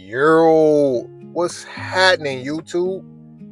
Yo, what's happening, YouTube?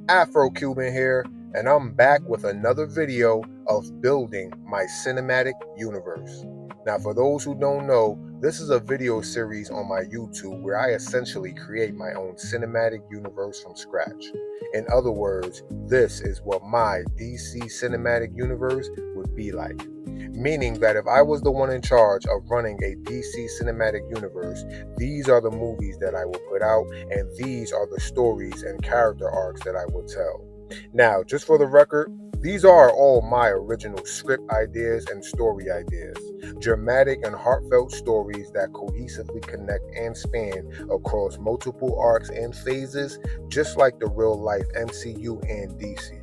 Afro Cuban here, and I'm back with another video of building my cinematic universe. Now, for those who don't know, this is a video series on my YouTube where I essentially create my own cinematic universe from scratch. In other words, this is what my DC cinematic universe would be like. Meaning that if I was the one in charge of running a DC cinematic universe, these are the movies that I will put out, and these are the stories and character arcs that I will tell. Now, just for the record, these are all my original script ideas and story ideas. Dramatic and heartfelt stories that cohesively connect and span across multiple arcs and phases, just like the real life MCU and DCU.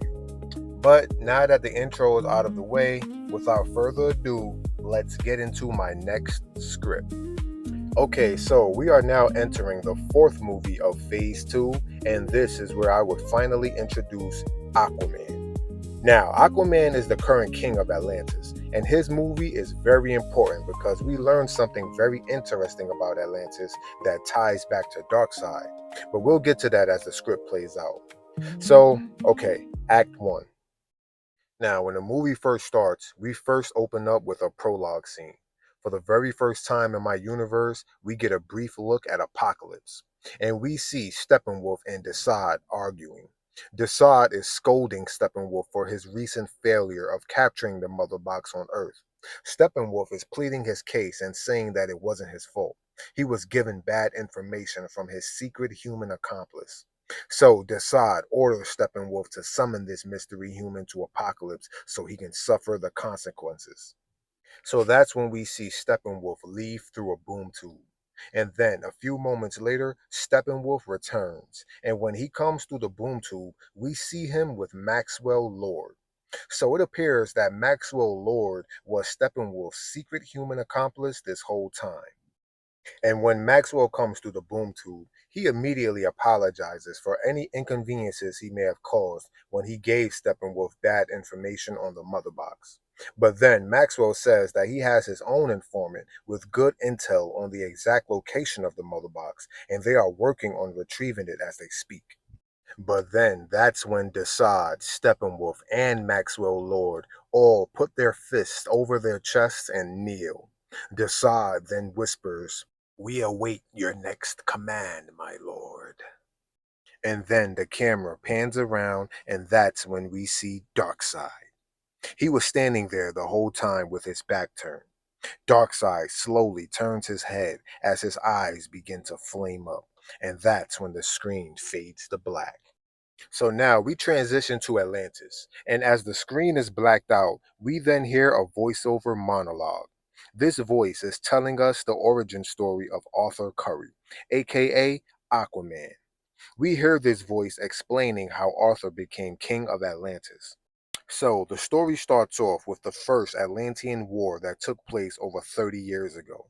But now that the intro is out of the way, without further ado, let's get into my next script. Okay, so we are now entering the fourth movie of Phase 2, and this is where I would finally introduce Aquaman. Now, Aquaman is the current king of Atlantis, and his movie is very important because we learn something very interesting about Atlantis that ties back to Darkseid. But we'll get to that as the script plays out. So, okay, Act 1. Now, when the movie first starts, we first open up with a prologue scene. For the very first time in my universe, we get a brief look at Apocalypse, and we see Steppenwolf and Desaad arguing. Desaad is scolding Steppenwolf for his recent failure of capturing the Mother Box on Earth. Steppenwolf is pleading his case and saying that it wasn't his fault. He was given bad information from his secret human accomplice. So Desaad orders Steppenwolf to summon this mystery human to Apocalypse so he can suffer the consequences. So that's when we see Steppenwolf leave through a boom tube. And then a few moments later, Steppenwolf returns. And when he comes through the boom tube, we see him with Maxwell Lord. So it appears that Maxwell Lord was Steppenwolf's secret human accomplice this whole time. And when Maxwell comes through the boom tube, he immediately apologizes for any inconveniences he may have caused when he gave Steppenwolf bad information on the mother box. But then Maxwell says that he has his own informant with good intel on the exact location of the mother box, and they are working on retrieving it as they speak. But then that's when Desaad, Steppenwolf, and Maxwell Lord all put their fists over their chests and kneel. Desaad then whispers, "We await your next command, my lord." And then the camera pans around, and that's when we see Darkseid. He was standing there the whole time with his back turned. Darkseid slowly turns his head as his eyes begin to flame up, and that's when the screen fades to black. So now we transition to Atlantis, and as the screen is blacked out, we then hear a voiceover monologue. This voice is telling us the origin story of Arthur Curry, aka Aquaman. We hear this voice explaining how Arthur became king of Atlantis. So the story starts off with the first Atlantean war that took place over 30 years ago.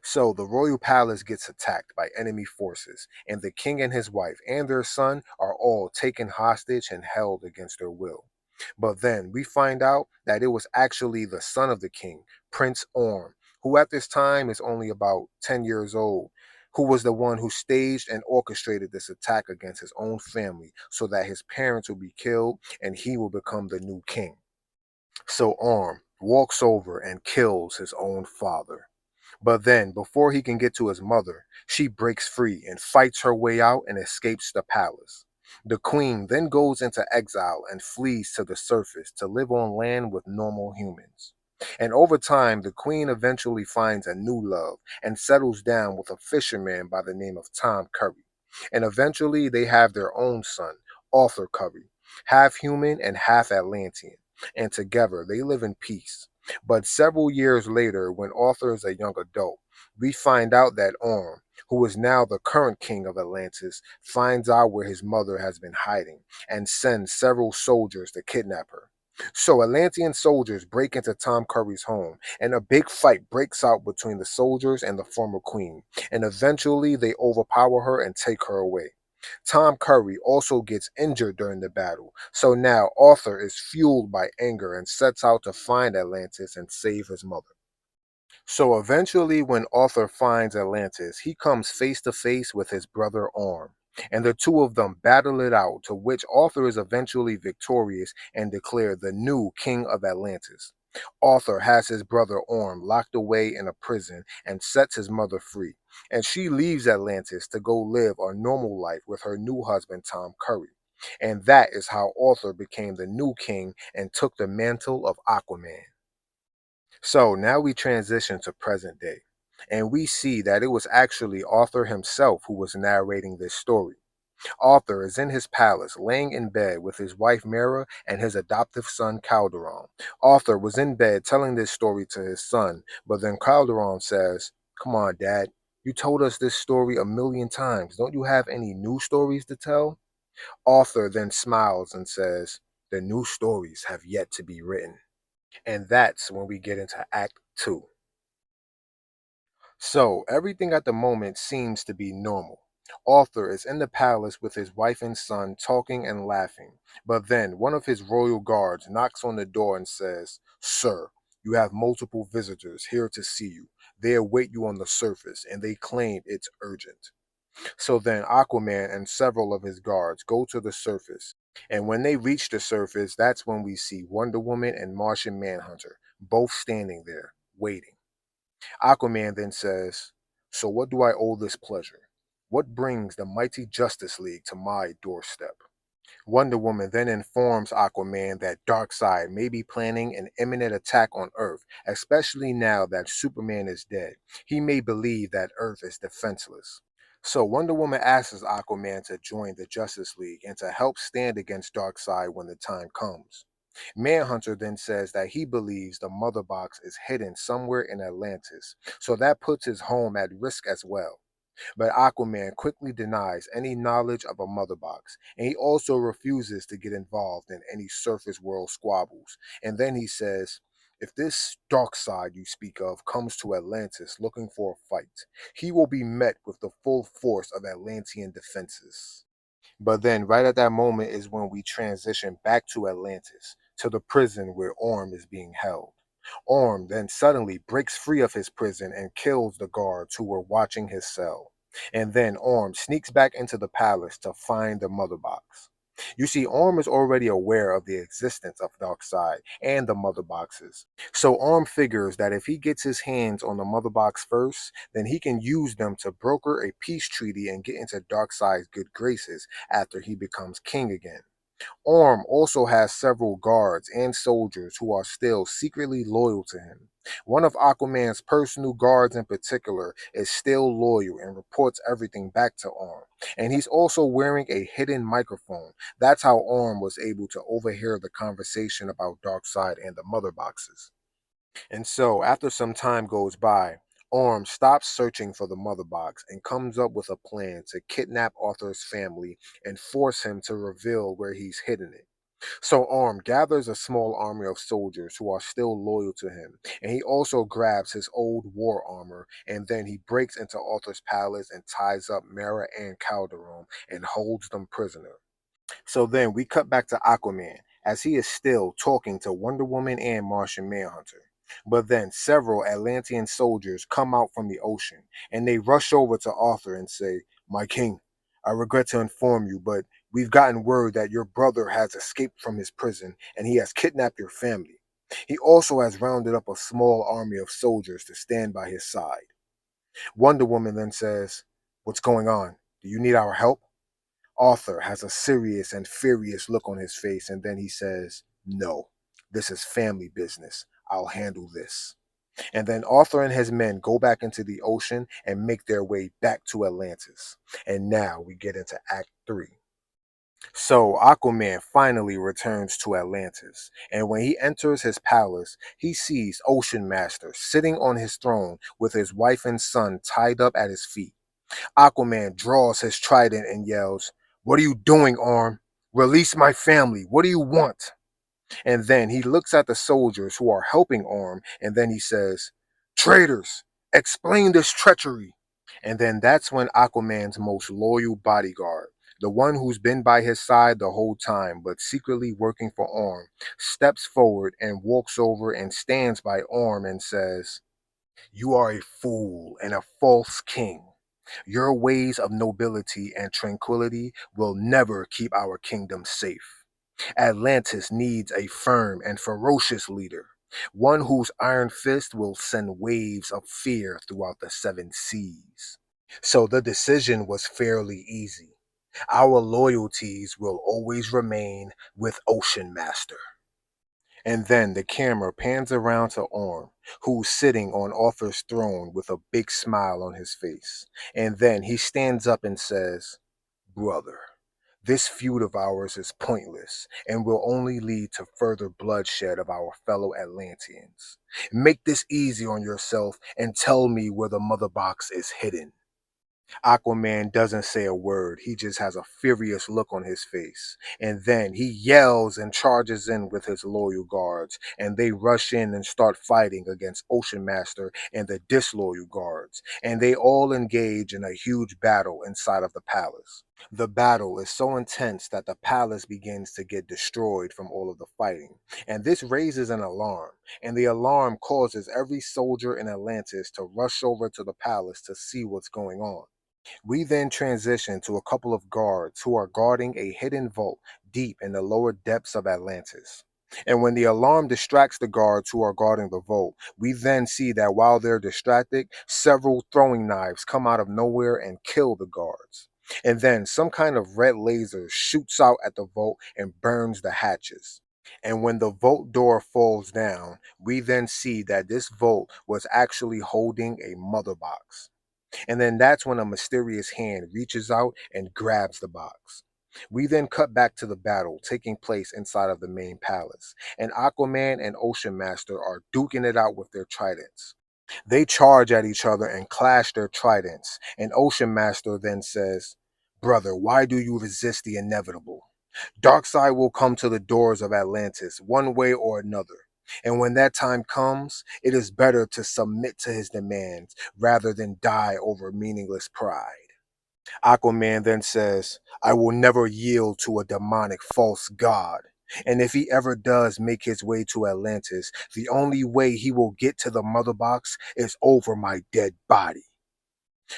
So the royal palace gets attacked by enemy forces, and the king and his wife and their son are all taken hostage and held against their will. But then we find out that it was actually the son of the king, Prince Orm, who at this time is only about 10 years old, who was the one who staged and orchestrated this attack against his own family so that his parents will be killed and he will become the new king. So Orm walks over and kills his own father. But then, before he can get to his mother, she breaks free and fights her way out and escapes the palace. The queen then goes into exile and flees to the surface to live on land with normal humans. And over time, the queen eventually finds a new love and settles down with a fisherman by the name of Tom Curry. And eventually, they have their own son, Arthur Curry, half human and half Atlantean. And together, they live in peace. But several years later, when Arthur is a young adult, we find out that Orm, who is now the current king of Atlantis, finds out where his mother has been hiding and sends several soldiers to kidnap her. So Atlantean soldiers break into Tom Curry's home, and a big fight breaks out between the soldiers and the former queen, and eventually they overpower her and take her away. Tom Curry also gets injured during the battle, so now Arthur is fueled by anger and sets out to find Atlantis and save his mother. So eventually, when Arthur finds Atlantis, he comes face to face with his brother Orm, and the two of them battle it out, to which Arthur is eventually victorious and declared the new king of Atlantis. Arthur has his brother Orm locked away in a prison and sets his mother free, and she leaves Atlantis to go live a normal life with her new husband Tom Curry. And that is how Arthur became the new king and took the mantle of Aquaman. So now we transition to present day, and we see that it was actually Arthur himself who was narrating this story. Arthur is in his palace, laying in bed with his wife Mera and his adoptive son Calderon. Arthur was in bed telling this story to his son, but then Calderon says, "Come on, Dad. You told us this story a million times. Don't you have any new stories to tell?" Arthur then smiles and says, "The new stories have yet to be written." And that's when we get into Act 2. So, everything at the moment seems to be normal. Arthur is in the palace with his wife and son talking and laughing. But then one of his royal guards knocks on the door and says, "Sir, you have multiple visitors here to see you. They await you on the surface and they claim it's urgent." So then Aquaman and several of his guards go to the surface. And when they reach the surface, that's when we see Wonder Woman and Martian Manhunter both standing there, waiting. Aquaman then says, "So what do I owe this pleasure? What brings the mighty Justice League to my doorstep?" Wonder Woman then informs Aquaman that Darkseid may be planning an imminent attack on Earth, especially now that Superman is dead. He may believe that Earth is defenseless. So Wonder Woman asks Aquaman to join the Justice League and to help stand against Darkseid when the time comes. Manhunter then says that he believes the Mother Box is hidden somewhere in Atlantis, so that puts his home at risk as well. But Aquaman quickly denies any knowledge of a mother box, and he also refuses to get involved in any surface world squabbles. And then he says, "If this dark side you speak of comes to Atlantis looking for a fight, he will be met with the full force of Atlantean defenses." But then, right at that moment, is when we transition back to Atlantis, to the prison where Orm is being held. Orm then suddenly breaks free of his prison and kills the guards who were watching his cell. And then Orm sneaks back into the palace to find the mother box. You see, Orm is already aware of the existence of Darkseid and the mother boxes. So Orm figures that if he gets his hands on the mother box first, then he can use them to broker a peace treaty and get into Darkseid's good graces after he becomes king again. Orm also has several guards and soldiers who are still secretly loyal to him. One of Aquaman's personal guards in particular is still loyal and reports everything back to Orm. And he's also wearing a hidden microphone. That's how Orm was able to overhear the conversation about Darkseid and the mother boxes. And so, after some time goes by, Orm stops searching for the mother box and comes up with a plan to kidnap Arthur's family and force him to reveal where he's hidden it. So Orm gathers a small army of soldiers who are still loyal to him, and he also grabs his old war armor, and then he breaks into Arthur's palace and ties up Mera and Calderon and holds them prisoner. So then we cut back to Aquaman as he is still talking to Wonder Woman and Martian Manhunter. But then several Atlantean soldiers come out from the ocean and they rush over to Arthur and say, "My king, I regret to inform you, but we've gotten word that your brother has escaped from his prison and he has kidnapped your family. He also has rounded up a small army of soldiers to stand by his side." Wonder Woman then says, "What's going on? Do you need our help?" Arthur has a serious and furious look on his face, and then he says, "No, this is family business. I'll handle this." And then Arthur and his men go back into the ocean and make their way back to Atlantis. And now we get into Act 3. So Aquaman finally returns to Atlantis, and when he enters his palace, he sees Ocean Master sitting on his throne with his wife and son tied up at his feet. Aquaman draws his trident and yells, "What are you doing, Orm? Release my family. What do you want?" And then he looks at the soldiers who are helping Orm, and then he says, "Traitors, explain this treachery." And then that's when Aquaman's most loyal bodyguard, the one who's been by his side the whole time but secretly working for Orm, steps forward and walks over and stands by Orm and says, You are a fool and a false king. Your ways of nobility and tranquility will never keep our kingdom safe. Atlantis needs a firm and ferocious leader, one whose iron fist will send waves of fear throughout the seven seas. So the decision was fairly easy. Our loyalties will always remain with Ocean Master. And then the camera pans around to Orm, who's sitting on Arthur's throne with a big smile on his face. And then he stands up and says, Brother, this feud of ours is pointless and will only lead to further bloodshed of our fellow Atlanteans. Make this easy on yourself and tell me where the mother box is hidden. Aquaman doesn't say a word. He just has a furious look on his face. And then he yells and charges in with his loyal guards. And they rush in and start fighting against Ocean Master and the disloyal guards. And they all engage in a huge battle inside of the palace. The battle is so intense that the palace begins to get destroyed from all of the fighting. And this raises an alarm. And the alarm causes every soldier in Atlantis to rush over to the palace to see what's going on. We then transition to a couple of guards who are guarding a hidden vault deep in the lower depths of Atlantis. And when the alarm distracts the guards who are guarding the vault, we then see that while they're distracted, several throwing knives come out of nowhere and kill the guards. And then some kind of red laser shoots out at the vault and burns the hatches. And when the vault door falls down, we then see that this vault was actually holding a mother box. And then that's when a mysterious hand reaches out and grabs the box. We then cut back to the battle taking place inside of the main palace, and Aquaman and Ocean Master are duking it out with their tridents. They charge at each other and clash their tridents, and Ocean Master then says, Brother, why do you resist the inevitable? Darkseid will come to the doors of Atlantis one way or another. And when that time comes, it is better to submit to his demands rather than die over meaningless pride. Aquaman then says, I will never yield to a demonic false god. And if he ever does make his way to Atlantis, the only way he will get to the mother box is over my dead body.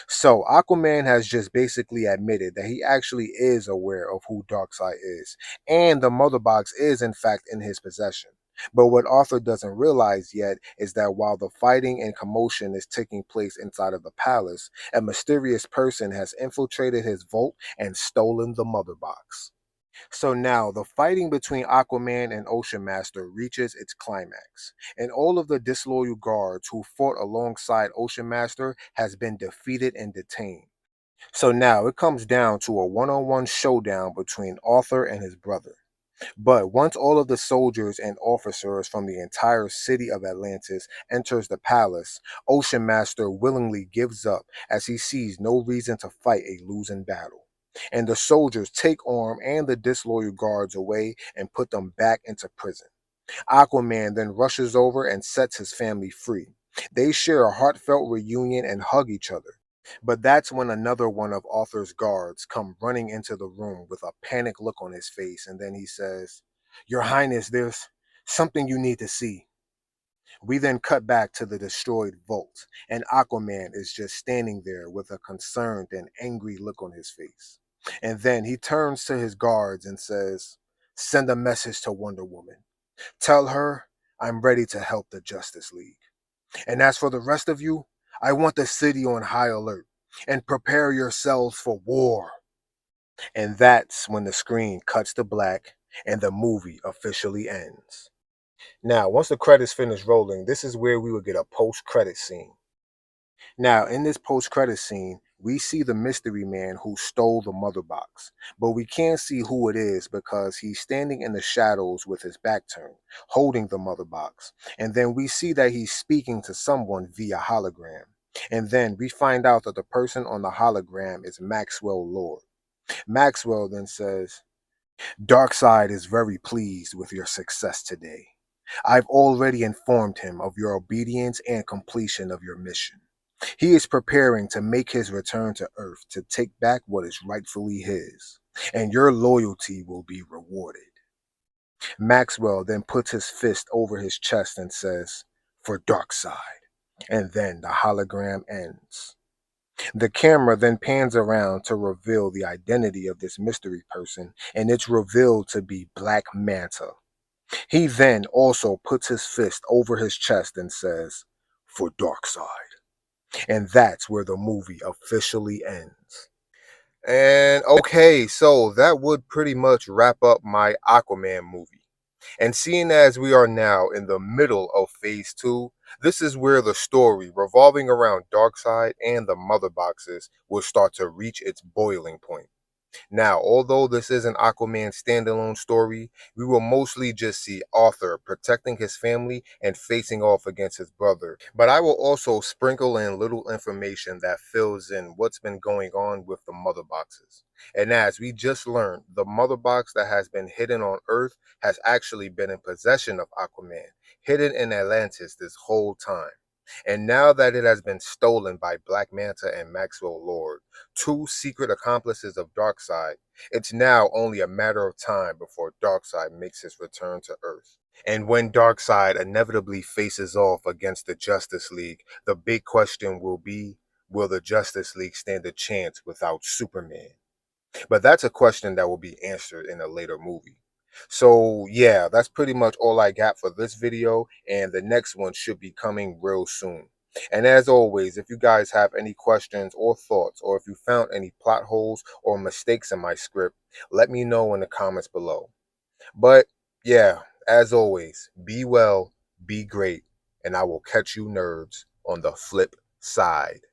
So Aquaman has just basically admitted that he actually is aware of who Darkseid is, and the mother box is in fact in his possession. But what Arthur doesn't realize yet is that while the fighting and commotion is taking place inside of the palace, a mysterious person has infiltrated his vault and stolen the mother box. So now the fighting between Aquaman and Ocean Master reaches its climax, and all of the disloyal guards who fought alongside Ocean Master has been defeated and detained. So now it comes down to a one-on-one showdown between Arthur and his brother. But once all of the soldiers and officers from the entire city of Atlantis enters the palace, Ocean Master willingly gives up as he sees no reason to fight a losing battle. And the soldiers take Orm and the disloyal guards away and put them back into prison. Aquaman then rushes over and sets his family free. They share a heartfelt reunion and hug each other. But that's when another one of Arthur's guards come running into the room with a panicked look on his face, and then he says, Your Highness, there's something you need to see. We then cut back to the destroyed vault, and Aquaman is just standing there with a concerned and angry look on his face. And then he turns to his guards and says, Send a message to Wonder Woman. Tell her I'm ready to help the Justice League. And as for the rest of you, I want the city on high alert and prepare yourselves for war. And that's when the screen cuts to black and the movie officially ends. Now, once the credits finish rolling, this is where we would get a post-credit scene. Now, in this post-credit scene, we see the mystery man who stole the mother box, but we can't see who it is because he's standing in the shadows with his back turned, holding the mother box. And then we see that he's speaking to someone via hologram. And then we find out that the person on the hologram is Maxwell Lord. Maxwell then says, Darkseid is very pleased with your success today. I've already informed him of your obedience and completion of your mission. He is preparing to make his return to Earth to take back what is rightfully his, and your loyalty will be rewarded. Maxwell then puts his fist over his chest and says, For Darkseid. And then the hologram ends. The camera then pans around to reveal the identity of this mystery person, and it's revealed to be Black Manta. He then also puts his fist over his chest and says, "For Darkseid." And that's where the movie officially ends. And okay, so that would pretty much wrap up my Aquaman movie. And seeing as we are now in the middle of phase two, this is where the story revolving around Darkseid and the mother boxes will start to reach its boiling point. Now, although this is an Aquaman standalone story, we will mostly just see Arthur protecting his family and facing off against his brother. But I will also sprinkle in little information that fills in what's been going on with the mother boxes. And as we just learned, the mother box that has been hidden on Earth has actually been in possession of Aquaman, hidden in Atlantis this whole time. And now that it has been stolen by Black Manta and Maxwell Lord, two secret accomplices of Darkseid, it's now only a matter of time before Darkseid makes his return to Earth. And when Darkseid inevitably faces off against the Justice League, the big question will be, will the Justice League stand a chance without Superman? But that's a question that will be answered in a later movie. So yeah, that's pretty much all I got for this video, and the next one should be coming real soon. And as always, if you guys have any questions or thoughts, or if you found any plot holes or mistakes in my script, let me know in the comments below. But yeah, as always, be well, be great, and I will catch you nerds on the flip side.